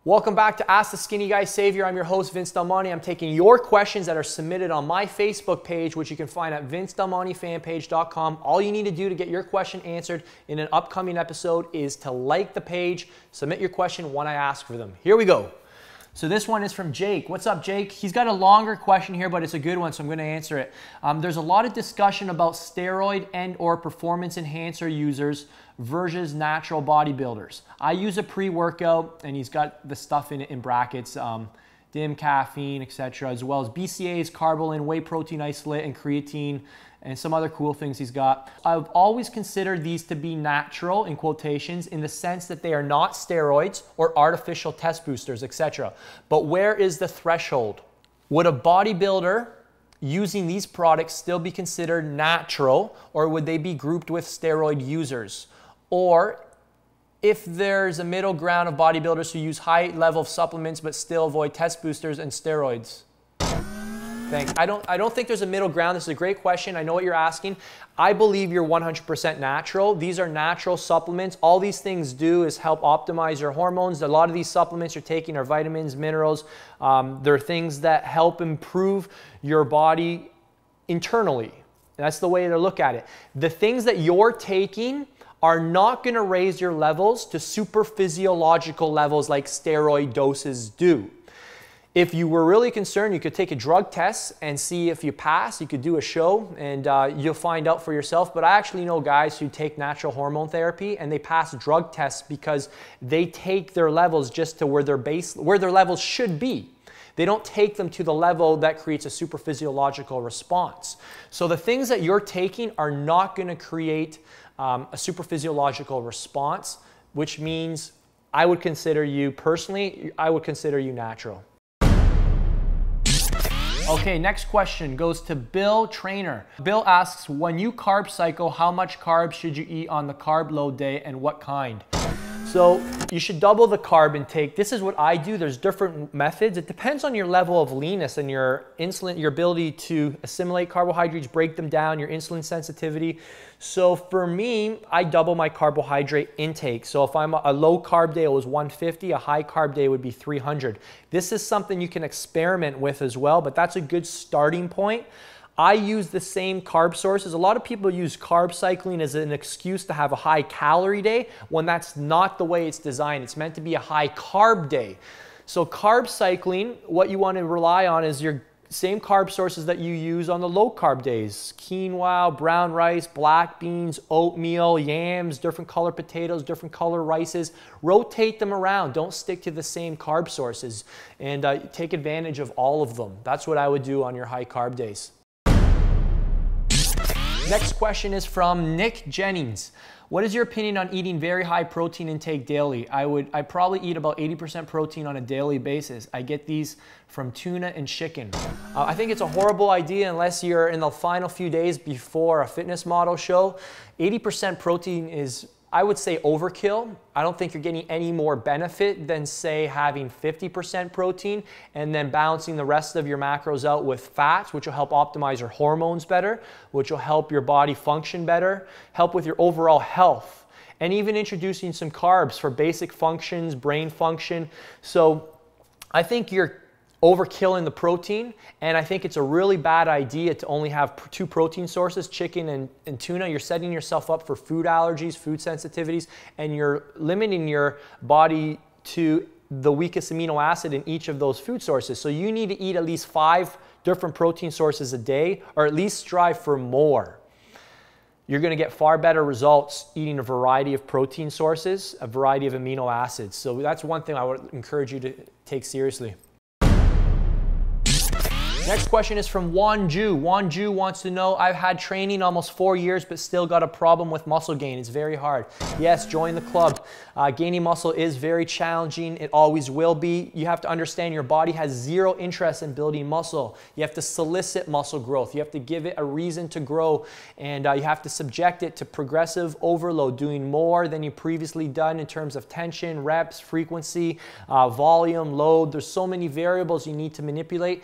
Welcome back to Ask the Skinny Guy Savior. I'm your host, Vince Del Monte. I'm taking your questions that are submitted on my Facebook page, which you can find at vincedelmontefanpage.com. All you need to do to get your question answered in an upcoming episode is to like the page, submit your question when I ask for them. Here we go. So this one is from Jake. What's up, Jake? He's got a longer question here, but it's a good one, so I'm going to answer it. There's a lot of discussion about steroid and or performance enhancer users versus natural bodybuilders. I use a pre-workout, and he's got the stuff in it in brackets, dim caffeine, etc., as well as BCAAs, carbolin, whey protein isolate, and creatine, and some other cool things he's got. I've always considered these to be natural, in quotations, in the sense that they are not steroids or artificial test boosters, etc. But where is the threshold? Would a bodybuilder using these products still be considered natural, or would they be grouped with steroid users? Or if there's a middle ground of bodybuilders who use high level of supplements but still avoid test boosters and steroids? Thanks. I don't think there's a middle ground. This is a great question. I know what you're asking. I believe you're 100% natural. These are natural supplements. All these things do is help optimize your hormones. A lot of these supplements you're taking are vitamins, minerals. They're things that help improve your body internally. That's the way to look at it. The things that you're taking are not going to raise your levels to super physiological levels like steroid doses do. If you were really concerned, you could take a drug test and see if you pass. You could do a show and you'll find out for yourself. But I actually know guys who take natural hormone therapy and they pass drug tests because they take their levels just to where their levels should be. They don't take them to the level that creates a super physiological response. So the things that you're taking are not going to create a super physiological response, which means I would consider you personally, I would consider you natural. Okay, next question goes to Bill Trainer. Bill asks, when you carb cycle, how much carbs should you eat on the carb load day and what kind? So you should double the carb intake. This is what I do. There's different methods. It depends on your level of leanness and your insulin, your ability to assimilate carbohydrates, break them down, your insulin sensitivity. So for me, I double my carbohydrate intake. So if I'm a low carb day, it was 150. A high carb day would be 300. This is something you can experiment with as well, but that's a good starting point. I use the same carb sources. A lot of people use carb cycling as an excuse to have a high calorie day when that's not the way it's designed. It's meant to be a high carb day. So carb cycling, what you want to rely on is your same carb sources that you use on the low carb days. Quinoa, brown rice, black beans, oatmeal, yams, different color potatoes, different color rices. Rotate them around. Don't stick to the same carb sources and take advantage of all of them. That's what I would do on your high carb days. Next question is from Nick Jennings. What is your opinion on eating very high protein intake daily? I probably eat about 80% protein on a daily basis. I get these from tuna and chicken. I think it's a horrible idea unless you're in the final few days before a fitness model show. 80% protein is, I would say, overkill. I don't think you're getting any more benefit than, say, having 50% protein and then balancing the rest of your macros out with fats, which will help optimize your hormones better, which will help your body function better, help with your overall health, and even introducing some carbs for basic functions, brain function. So I think you're overkill in the protein, and I think it's a really bad idea to only have two protein sources, chicken and tuna. You're setting yourself up for food allergies, food sensitivities, and you're limiting your body to the weakest amino acid in each of those food sources. So you need to eat at least 5 different protein sources a day, or at least strive for more. You're going to get far better results eating a variety of protein sources, a variety of amino acids. So that's one thing I would encourage you to take seriously. Next question is from Wanju. Wanju wants to know, I've had training almost 4 years, but still got a problem with muscle gain. It's very hard. Yes, join the club. Gaining muscle is very challenging. It always will be. You have to understand your body has zero interest in building muscle. You have to solicit muscle growth. You have to give it a reason to grow, and you have to subject it to progressive overload, doing more than you previously done in terms of tension, reps, frequency, volume, load. There's so many variables you need to manipulate.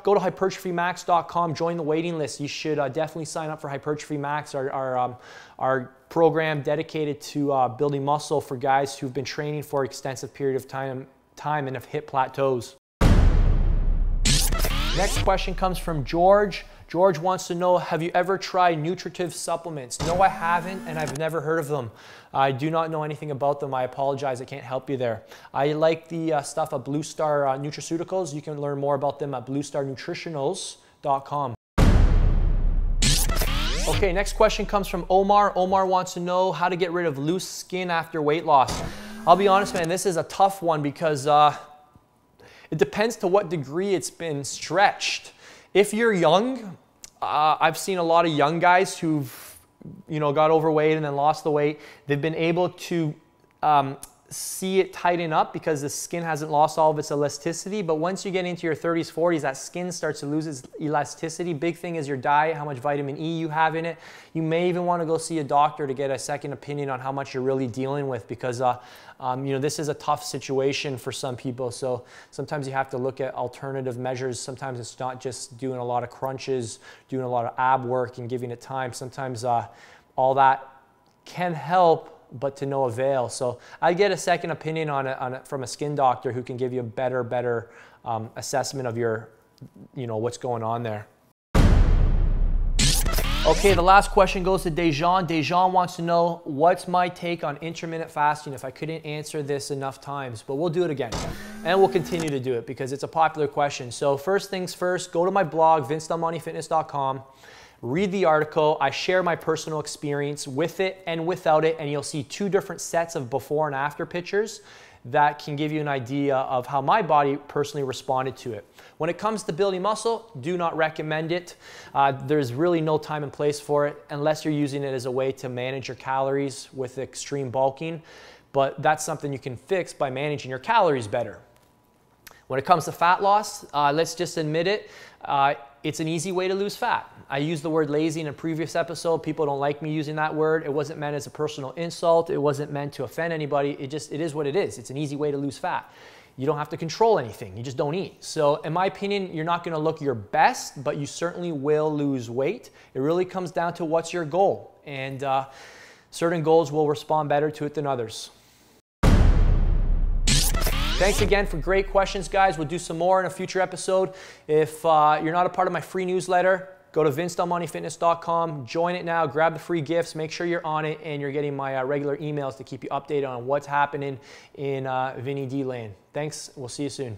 Go to hypertrophymax.com, join the waiting list. You should definitely sign up for Hypertrophy Max, our program dedicated to building muscle for guys who've been training for an extensive period of time time and have hit plateaus. Next question comes from George. George wants to know, have you ever tried nutritive supplements? No, I haven't, and I've never heard of them. I do not know anything about them. I apologize, I can't help you there. I like the stuff at Blue Star Nutraceuticals. You can learn more about them at bluestarnutritionals.com. Okay, next question comes from Omar. Omar wants to know how to get rid of loose skin after weight loss. I'll be honest, man, this is a tough one because it depends to what degree it's been stretched. If you're young, I've seen a lot of young guys who've, got overweight and then lost the weight. They've been able to see it tighten up because the skin hasn't lost all of its elasticity. But once you get into your 30s, 40s, that skin starts to lose its elasticity. Big thing is your diet, how much vitamin E you have in it. You may even want to go see a doctor to get a second opinion on how much you're really dealing with, because this is a tough situation for some people. So sometimes you have to look at alternative measures. Sometimes it's not just doing a lot of crunches, doing a lot of ab work and giving it time. Sometimes all that can help, but to no avail. So I get a second opinion on it from a skin doctor who can give you a better assessment of your, what's going on there. Okay, the last question goes to Dejan. Dejan wants to know, what's my take on intermittent fasting? If I couldn't answer this enough times, but we'll do it again. And we'll continue to do it because it's a popular question. So first things first, go to my blog, vincedelmontefitness.com. Read the article. I share my personal experience with it and without it, and you'll see two different sets of before and after pictures that can give you an idea of how my body personally responded to it. When it comes to building muscle, do not recommend it. There's really no time and place for it unless you're using it as a way to manage your calories with extreme bulking, but that's something you can fix by managing your calories better. When it comes to fat loss, let's just admit it, it's an easy way to lose fat. I used the word lazy in a previous episode. People don't like me using that word. It wasn't meant as a personal insult. It wasn't meant to offend anybody. It is what it is. It's an easy way to lose fat. You don't have to control anything. You just don't eat. So in my opinion, you're not going to look your best, but you certainly will lose weight. It really comes down to what's your goal. And certain goals will respond better to it than others. Thanks again for great questions, guys. We'll do some more in a future episode. If you're not a part of my free newsletter, go to vincedelmontefitness.com, join it now, grab the free gifts, make sure you're on it, and you're getting my regular emails to keep you updated on what's happening in Vinny D land. Thanks, we'll see you soon.